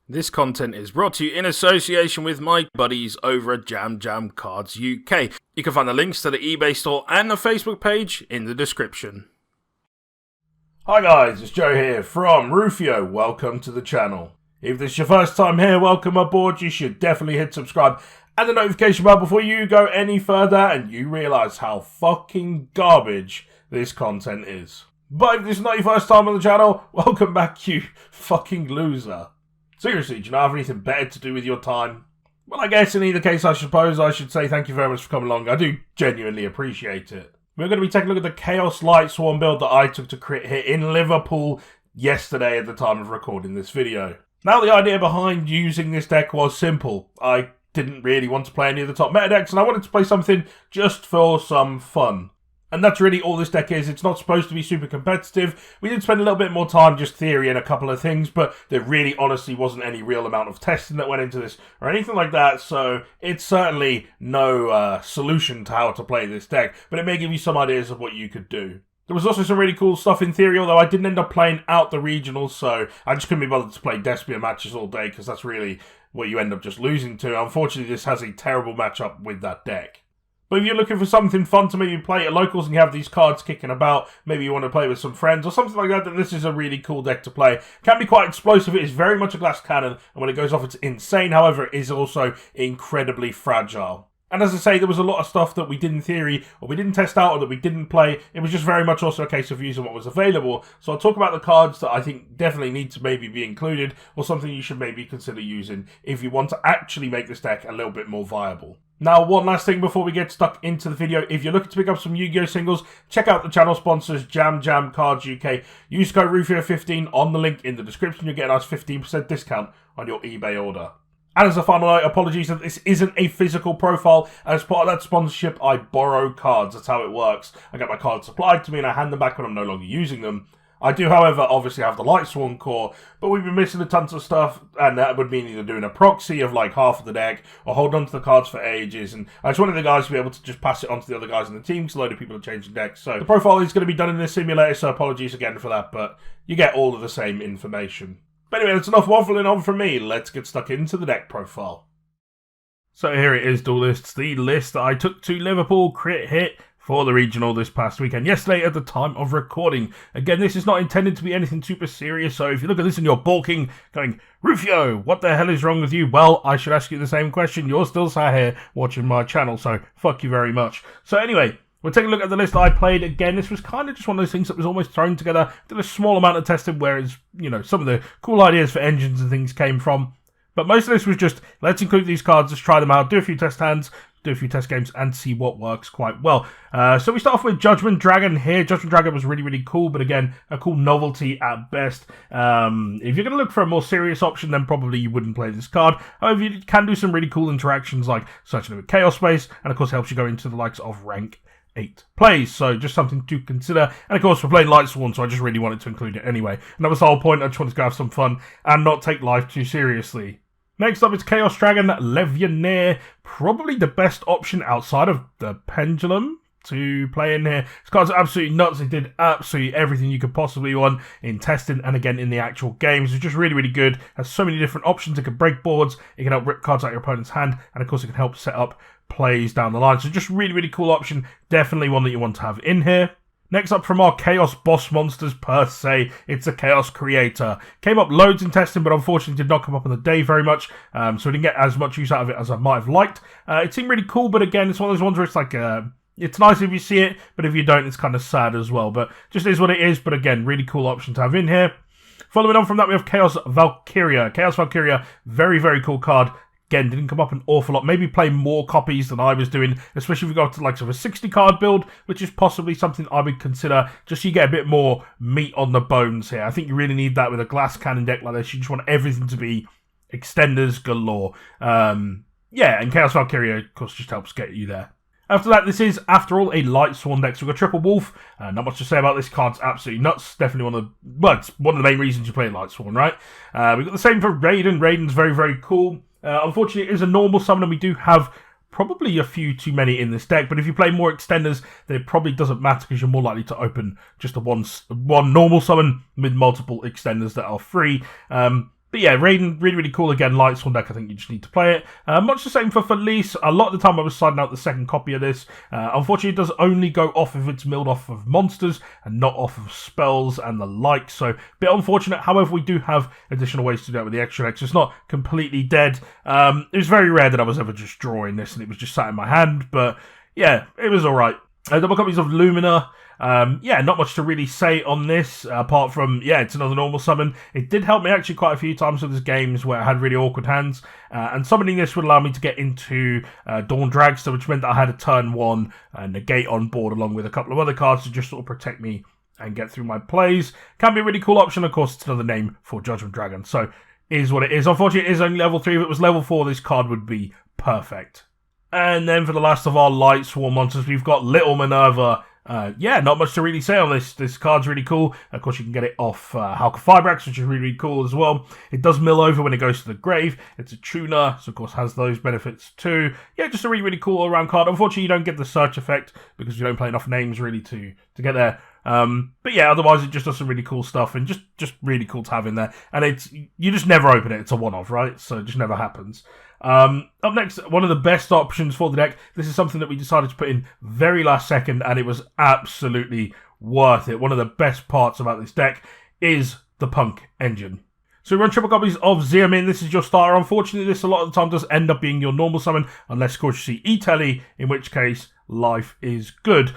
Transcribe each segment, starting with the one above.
This content is brought to you in association with my buddies over at Jam Cards UK. You can find the links to the eBay store and the Facebook page in the description. Hi guys, it's Joe here from Rufioh. Welcome to the channel. If this is your first time here, welcome aboard. You should definitely hit subscribe and the notification bell before you go any further and you realise how fucking garbage this content is. But if this is not your first time on the channel, welcome back, you fucking loser. Seriously, do you not have anything better to do with your time? Well, I guess in either case, I suppose I should say thank you very much for coming along. I do genuinely appreciate it. We're going to be taking a look at the Chaos Lightsworn build that I took to crit hit in Liverpool yesterday at the time of recording this video. Now, the idea behind using this deck was simple. I didn't really want to play any of the top meta decks, and I wanted to play something just for some fun. And that's really all this deck is. It's not supposed to be super competitive. We did spend a little bit more time just theorying a couple of things, but there really honestly wasn't any real amount of testing that went into this or anything like that, so it's certainly no solution to how to play this deck, but it may give you some ideas of what you could do. There was also some really cool stuff in theory, although I didn't end up playing out the regionals, so I just couldn't be bothered to play Despia matches all day, because that's really what you end up just losing to. Unfortunately, this has a terrible matchup with that deck. But if you're looking for something fun to maybe play at locals and you have these cards kicking about, maybe you want to play with some friends or something like that, then this is a really cool deck to play. Can be quite explosive. It is very much a glass cannon, and when it goes off, it's insane. However, it is also incredibly fragile. And as I say, there was a lot of stuff that we did in theory, or we didn't test out, or that we didn't play. It was just very much also a case of using what was available. So I'll talk about the cards that I think definitely need to maybe be included, or something you should maybe consider using if you want to actually make this deck a little bit more viable. Now, one last thing before we get stuck into the video. If you're looking to pick up some Yu-Gi-Oh singles, check out the channel sponsors, Jam Cards UK. Use code Rufioh15 on the link in the description. You'll get a nice 15% discount on your eBay order. And as a final note, apologies that this isn't a physical profile. As part of that sponsorship, I borrow cards. That's how it works. I get my cards supplied to me and I hand them back when I'm no longer using them. I do, however, obviously have the Lightsworn core, but we've been missing a tons of stuff, and that would mean either doing a proxy of like half of the deck, or hold on to the cards for ages, and I just wanted the guys to be able to just pass it on to the other guys in the team, because a load of people are changing decks. So the profile is going to be done in this simulator, so apologies again for that, but you get all of the same information. But anyway, that's enough waffling on from me. Let's get stuck into the deck profile. So here it is, duelists, the list that I took to Liverpool crit hit for the regional this past weekend, yesterday at the time of recording. Again, this is not intended to be anything super serious, so if you look at this and you're balking, going, Rufioh, what the hell is wrong with you? Well, I should ask you the same question. You're still sat here watching my channel, so fuck you very much. So anyway, we'll take a look at the list that I played. Again, this was kind of just one of those things that was almost thrown together. Did a small amount of testing, whereas, you know, some of the cool ideas for engines and things came from. But most of this was just, let's include these cards, let's try them out, do a few test hands, do a few test games, and see what works quite well. So we start off with Judgment Dragon here. Judgment Dragon was really, really cool, but again, a cool novelty at best. If you're going to look for a more serious option, then probably you wouldn't play this card. However, you can do some really cool interactions, like searching with Chaos Space, and of course helps you go into the likes of rank 8 plays, so just something to consider. And of course, we're playing Lightsworn, so I just really wanted to include it anyway. And that was the whole point. I just wanted to go have some fun and not take life too seriously. Next up is Chaos Dragon Legionnaire, probably the best option outside of the Pendulum to play in here. This card's absolutely nuts. It did absolutely everything you could possibly want in testing and again in the actual games. It's just really, really good. Has so many different options. It can break boards, it can help rip cards out of your opponent's hand, and of course it can help set up plays down the line. So just really, really cool option. Definitely one that you want to have in here. Next up from our Chaos Boss Monsters per se, it's a Chaos Creator. Came up loads in testing, but unfortunately did not come up on the day very much, so we didn't get as much use out of it as I might have liked. It seemed really cool, but again, it's one of those ones where it's like, it's nice if you see it, but if you don't, it's kind of sad as well. But just is what it is, but again, really cool option to have in here. Following on from that, we have Chaos Valkyria. Chaos Valkyria, very, very cool card. Again, didn't come up an awful lot. Maybe play more copies than I was doing, especially if we go to like sort of a 60 card build, which is possibly something I would consider, just so you get a bit more meat on the bones here. I think you really need that with a glass cannon deck like this. You just want everything to be extenders galore. Yeah, and Chaos Valkyria, of course, just helps get you there. After that, this is, after all, a Lightsworn deck. So we've got Triple Wolf. Not much to say about this card's absolutely nuts. Definitely it's one of the main reasons you play Lightsworn, right? We've got the same for Raiden. Raiden's very, very cool. Unfortunately, it is a normal summon, and we do have probably a few too many in this deck. But if you play more extenders, then it probably doesn't matter because you're more likely to open just a one normal summon with multiple extenders that are free. But yeah, Raiden, really, really cool. Again, Lightsworn deck, I think you just need to play it. Much the same for Felice. A lot of the time I was siding out the second copy of this. Unfortunately, it does only go off if it's milled off of monsters and not off of spells and the like. So, a bit unfortunate. However, we do have additional ways to do it with the extra deck. So it's not completely dead. It was very rare that I was ever just drawing this and it was just sat in my hand. But yeah, it was alright. Double copies of Lumina. Not much to really say on this, apart from, it's another normal summon. It did help me actually quite a few times with these games where I had really awkward hands, and summoning this would allow me to get into Dawn Dragster, which meant that I had a turn 1 negate on board along with a couple of other cards to just sort of protect me and get through my plays. Can be a really cool option. Of course, it's another name for Judgment Dragon, so is what it is. Unfortunately, it is only level 3. If it was level 4, this card would be perfect. And then for the last of our Lightsworn monsters, we've got Little Minerva. Not much to really say on this. This card's really cool. Of course, you can get it off Hulk Fibrax, which is really, really cool as well. It does mill over when it goes to the grave. It's a tuner, so of course has those benefits too. Yeah, just a really, really cool all-around card. Unfortunately, you don't get the search effect because you don't play enough names really to get there. But yeah, otherwise it just does some really cool stuff and just really cool to have in there. And you just never open it. It's a one-off, right? So it just never happens. Up next, one of the best options for the deck. This is something that we decided to put in very last second, and it was absolutely worth it. One of the best parts about this deck is the P.U.N.K Engine. So we run triple copies of Xiamin. This is your starter. Unfortunately, this a lot of the time does end up being your normal summon, unless of course you see E-Telly, in which case life is good.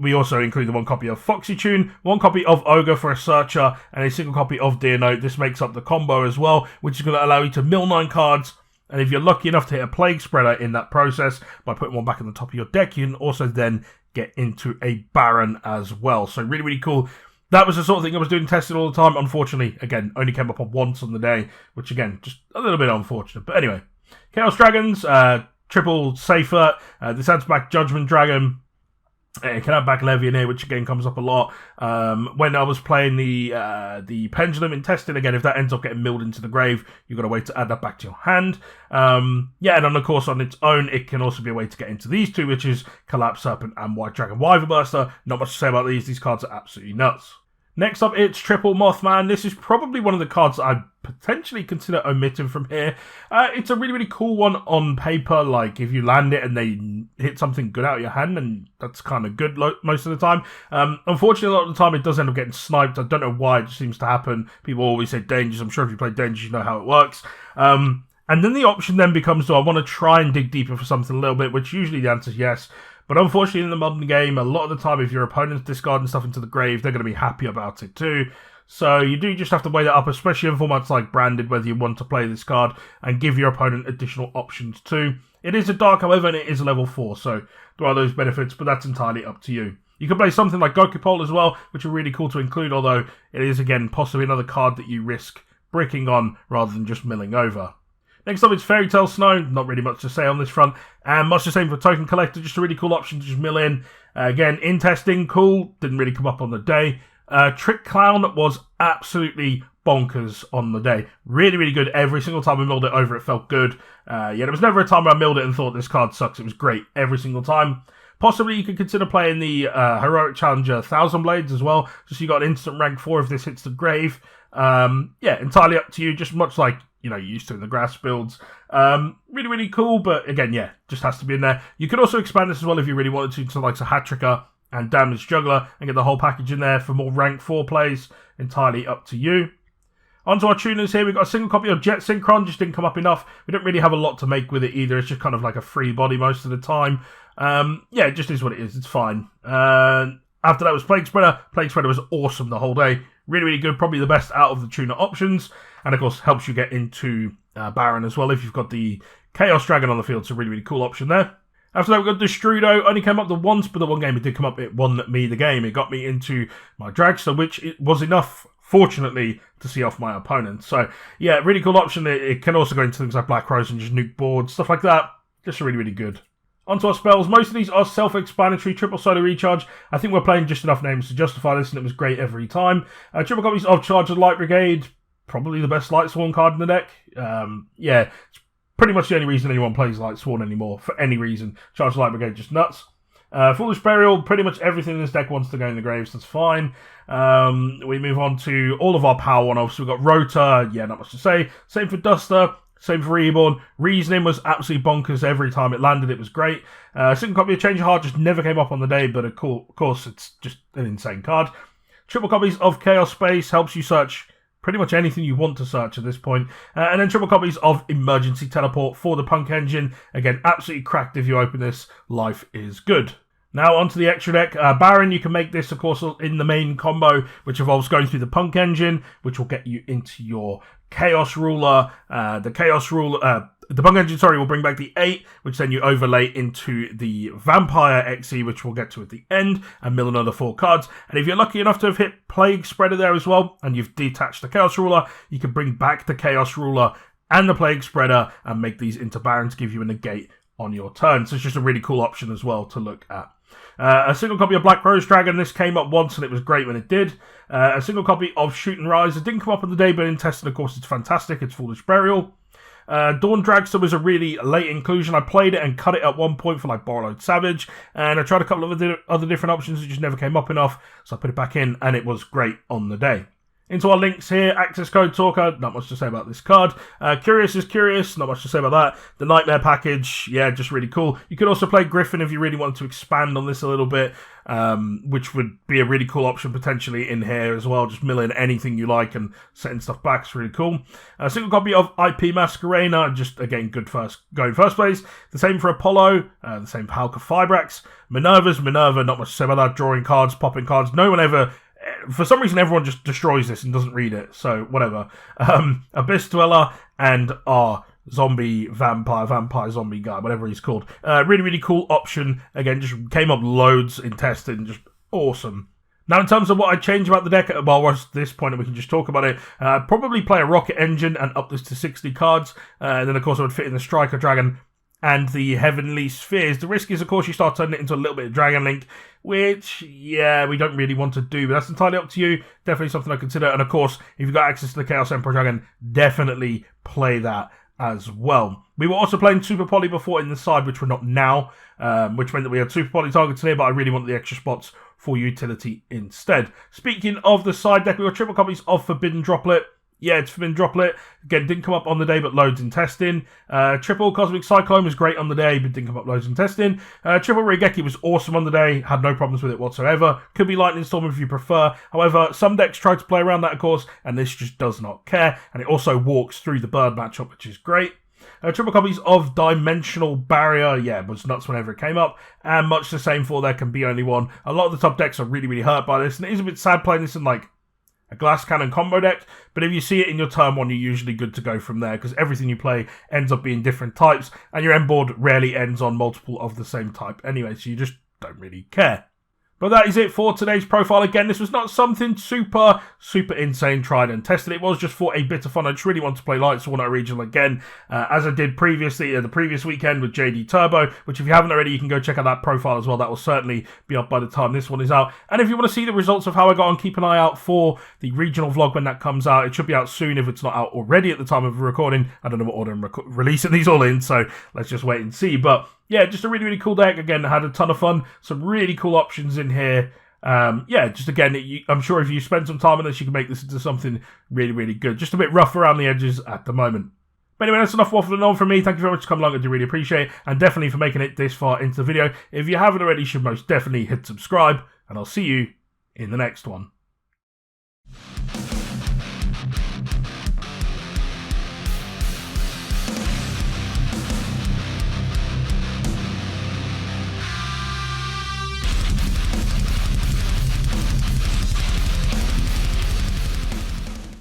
We also include the 1 copy of Foxy Tune, 1 copy of Ogre for a Searcher, and a single copy of Dear Note. This makes up the combo as well, which is going to allow you to mill 9 cards. And if you're lucky enough to hit a Plague Spreader in that process, by putting one back in the top of your deck, you can also then get into a Baron as well. So really, really cool. That was the sort of thing I was doing testing all the time. Unfortunately, again, only came up on once on the day, which again, just a little bit unfortunate. But anyway, Chaos Dragons, triple safer. This adds back Judgment Dragon. It can add back Levy in here, which again comes up a lot. When I was playing the Pendulum in testing, again, if that ends up getting milled into the grave, you've got to wait to add that back to your hand. And then of course on its own, it can also be a way to get into these two, which is Collapse Serpent and White Dragon Wyvern Burster. Not much to say about these. These cards are absolutely nuts. Next up, it's Triple Mothman. This is probably one of the cards that I'd potentially consider omitting from here. It's a really, really cool one on paper. Like, if you land it and they hit something good out of your hand, and that's kind of good most of the time. Unfortunately, a lot of the time, it does end up getting sniped. I don't know why. It just seems to happen. People always say Dangers. I'm sure if you play Dangers, you know how it works. And then the option then becomes, do I want to try and dig deeper for something a little bit? Which usually the answer is yes. But unfortunately, in the modern game, a lot of the time, if your opponent's discarding stuff into the grave, they're going to be happy about it too. So you do just have to weigh that up, especially in formats like Branded, whether you want to play this card and give your opponent additional options too. It is a dark, however, and it is a level 4, so there are those benefits, but that's entirely up to you. You can play something like Gokupole as well, which are really cool to include, although it is, again, possibly another card that you risk bricking on rather than just milling over. Next up, it's Fairy Tale Snow. Not really much to say on this front. And much the same for Token Collector. Just a really cool option to just mill in. Again, in testing, cool. Didn't really come up on the day. Trick Clown was absolutely bonkers on the day. Really, really good. Every single time we milled it over, it felt good. There was never a time where I milled it and thought this card sucks. It was great every single time. Possibly you could consider playing the Heroic Challenger Thousand Blades as well. Just so you got an instant rank 4 if this hits the grave. Entirely up to you. Just much like you used to in the grass builds. Really, really cool, but again, just has to be in there. You could also expand this as well if you really wanted to like a Hat-Tricker and Damage Juggler and get the whole package in there for more rank 4 plays. Entirely up to you. Onto our tuners here, we've got a single copy of Jet Synchron, just didn't come up enough. We don't really have a lot to make with it either, it's just kind of like a free body most of the time. It just is what it is, it's fine. After that was Plague Spreader. Plague Spreader was awesome the whole day. Really, really good, probably the best out of the tuner options. And of course, helps you get into Baron as well if you've got the Chaos Dragon on the field, so really, really cool option there. After that, we've got Destrudo. Only came up the once, but the one game it did come up, it won me the game. It got me into my Dragster, which it was enough, fortunately, to see off my opponent. So, really cool option. It can also go into things like Black Rose and just nuke boards, stuff like that. Just really, really good. Onto our spells. Most of these are self-explanatory. Triple Solar Recharge. I think we're playing just enough names to justify this, and it was great every time. Triple copies of Charge of Light Brigade. Probably the best Lightsworn card in the deck. Yeah, it's pretty much the only reason anyone plays Lightsworn anymore, for any reason. Charge of Light Brigade, just nuts. Foolish Burial, pretty much everything in this deck wants to go in the graves, that's fine. We move on to all of our power one-offs. We've got Rota, yeah, not much to say. Same for Duster, same for Reborn. Reasoning was absolutely bonkers every time it landed, it was great. Single copy of Change of Heart just never came up on the day, but of course it's just an insane card. Triple copies of Chaos Space helps you search pretty much anything you want to search at this point. And then triple copies of Emergency Teleport for the P.U.N.K Engine. Again, absolutely cracked if you open this. Life is good. Now onto the extra deck. Baron, you can make this, of course, in the main combo, which involves going through the P.U.N.K Engine, which will get you into your Chaos Ruler. The P.U.N.K Engine, will bring back the 8, which then you overlay into the Vampire XE, which we'll get to at the end, and mill another 4 cards. And if you're lucky enough to have hit Plague Spreader there as well, and you've detached the Chaos Ruler, you can bring back the Chaos Ruler and the Plague Spreader and make these into Barons, give you a negate on your turn. So it's just a really cool option as well to look at. A single copy of Black Rose Dragon. This came up once and it was great when it did. A single copy of Shoot and Rise. It didn't come up on the day, but in testing, of course, it's fantastic. It's Foolish Burial. Dawn Dragster was a really late inclusion. I played it and cut it at one point for like Borrowed Savage, and I tried a couple of other different options. It just never came up enough, so I put it back in, and it was great on the day. Into our links here, Access Code Talker, not much to say about this card. Curious is Curious, not much to say about that. The Nightmare package, yeah, just really cool. You could also play Griffin if you really wanted to expand on this a little bit, which would be a really cool option potentially in here as well. Just mill in anything you like and setting stuff back is really cool. A single copy of IP Masquerena, just again, good going first place. The same for Apollo, the same for Halka Fibrax. Minerva, not much to say about that. Drawing cards, popping cards. No one ever... For some reason, everyone just destroys this and doesn't read it, so whatever. Abyss Dweller and our vampire zombie guy, whatever he's called. Really, really cool option. Again, just came up loads in testing, just awesome. Now, in terms of what I'd change about the deck, well, we're at this point, we can just talk about it. Probably play a Rocket Engine and up this to 60 cards. And then, of course, I would fit in the Striker Dragon and the Heavenly Spheres. The risk is, of course, you start turning it into a little bit of Dragon Link, which, yeah, we don't really want to do, but that's entirely up to you. Definitely something I consider. And, of course, if you've got access to the Chaos Emperor Dragon, definitely play that as well. We were also playing Super Poly before in the side, which we're not now, which meant that we had Super Poly targets here, but I really wanted the extra spots for utility instead. Speaking of the side deck, we got triple copies of Forbidden Droplet. Yeah, it's Forbidden Droplet. Again, didn't come up on the day, but loads in testing. Triple Cosmic Cyclone was great on the day, but didn't come up loads in testing. Triple Raigeki was awesome on the day. Had no problems with it whatsoever. Could be Lightning Storm if you prefer. However, some decks try to play around that, of course, and this just does not care. And it also walks through the Bird matchup, which is great. Triple copies of Dimensional Barrier, yeah, was nuts whenever it came up. And much the same for There Can Be Only One. A lot of the top decks are really, really hurt by this. And it is a bit sad playing this in, like, a Glass Cannon combo deck, but if you see it in your turn 1, you're usually good to go from there, because everything you play ends up being different types, and your end board rarely ends on multiple of the same type anyway, so you just don't really care. But that is it for today's profile. Again, this was not something super insane tried and tested. It was just for a bit of fun. I just really want to play Lightsworn at Regional again, as I did previously the previous weekend with JD Turbo, which if you haven't already, you can go check out that profile as well. That will certainly be up by the time this one is out. And if you want to see the results of how I got on, keep an eye out for the regional vlog when that comes out. It should be out soon if it's not out already at the time of recording. I don't know what order I'm releasing these all in, so let's just wait and see. But yeah, just a really, really cool deck. Again, I had a ton of fun. Some really cool options in here. Yeah, just again, I'm sure if you spend some time on this, you can make this into something really, really good. Just a bit rough around the edges at the moment. But anyway, that's enough waffling on from me. Thank you very much for coming along. I do really appreciate it. And definitely for making it this far into the video. If you haven't already, you should most definitely hit subscribe. And I'll see you in the next one.